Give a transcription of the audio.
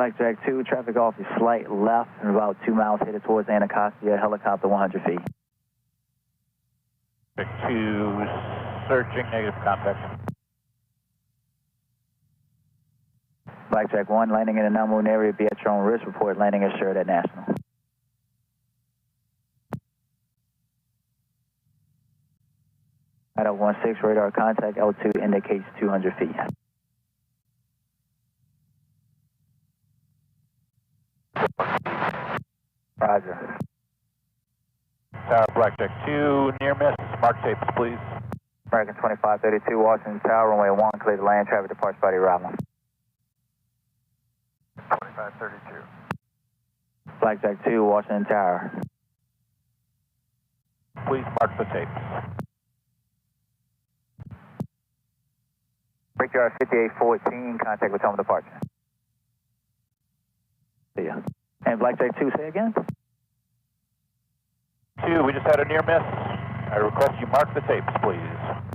Blackjack 2, traffic off the slight left and about 2 miles headed towards Anacostia, helicopter 100 feet. Blackjack 2, searching, negative contact. Blackjack 1, landing in an unknown area, be at your own risk, report landing assured at National. Idaho 16, radar contact, L2 indicates 200 feet. Roger. Tower Blackjack 2, near miss, mark tapes please. American 2532, Washington Tower, runway 1, clear to land, traffic departs by the arrival. 2532. Blackjack 2, Washington Tower. Please mark the tapes. Brickyard 5814, contact with home departure. See ya. And Blackjack 2, say again? 2, we just had a near miss. I request you mark the tapes, please.